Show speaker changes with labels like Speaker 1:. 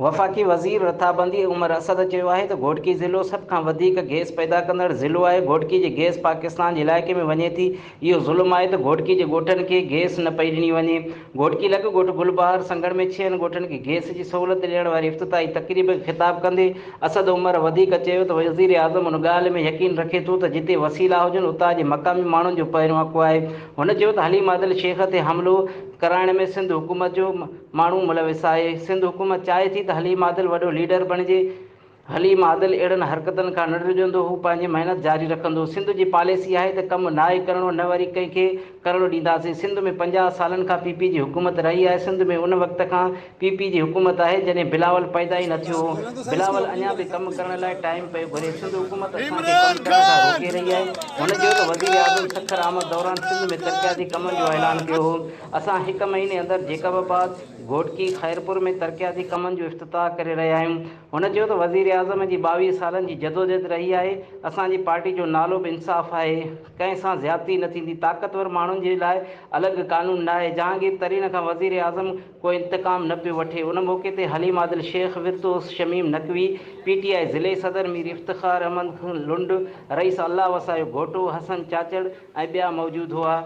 Speaker 1: वफ़ाक़ी वज़ीर रथाबंदी उमर असद चयो आहे त घोटकी ज़िलो सभ खां वधीक गैस पैदा कंदड़ ज़िलो आहे। घोटकी जी गैस पाकिस्तान जे इलाइक़े में वञे थी। इहो ज़ुल्म आहे त घोटकी जे ॻोठनि खे गैस न पई ॾिनी वञे। घोटकी लॻ ॻोठ गुलबहार संगड़ में 6 ॻोठनि खे गैस जी सहूलियत ॾियण वारी इफ़्तिताही तक़रीब खे ख़िताब कंदे असद उमर वधीक चयो त वज़ीर आज़म उन ॻाल्हि में यकीन रखे थो त जिते वसीला हुजनि उतां जे मक़ामी माण्हुनि जो पहिरियों हक़ु आहे। हुन चयो त हलीम आदिल शेख ते हमिलो कराइण में सिंध हुकूमत जो माण्हू मुलविस आहे। सिंध हुकूमत चाहे थी त हलीम आदिल वॾो लीडर बणिजे। हलीम आदिल अहिड़नि हरकतनि खां न डिॼंदो, हू पंहिंजी महिनत जारी रखंदो। सिंध जी पॉलिसी आहे त कमु नाहे करिणो, न वरी कंहिंखे करणु ॾींदासीं। सिंध में 50 सालनि खां पीपी जी हुकूमत रही आहे। सिंध में उन वक़्त खां पीपी जी हुकूमत आहे जॾहिं बिलावल पैदा ई न थियो हो। बिलावल अञा बि कमु करण लाइ टाइम पियो घुरे। सिंध हुकूमत असांखे कमु करण खां रोके रही आहे। हुन चयो त वज़ीर आज़म सखर आमद दौरान सिंध में तरक़ियाती कमनि जो ऐलान कयो हो। असां 1 महीने अंदरि जेकबाबाद, घोटकी, खैरपुर में तरक़ियाती कमनि जो इफ़्तिताह करे रहिया आहियूं। हुन चयो त वज़ीर आज़म जी 22 सालनि जी जदोजहद रही आहे। असांजी पार्टी जो नालो बि इंसाफ़ आहे। कंहिं सां ज़्यादती न थींदी। ताक़तवर माण्हुनि जे लाइ अलॻि कानून न आहे। जहांगीर तरीन खां वज़ीर आज़म कोई इंतकाम न पियो वठे। उन मौक़े ते हलीम आदिल शेख, विरतोस शमीम नकवी, PTI ज़िले सदर मीर इफ़्तिख़ार अहमद लुंड, रईस अल्लाह वसा जो घोटो हसन चाचड़ ऐं ॿिया मौजूदु हुआ।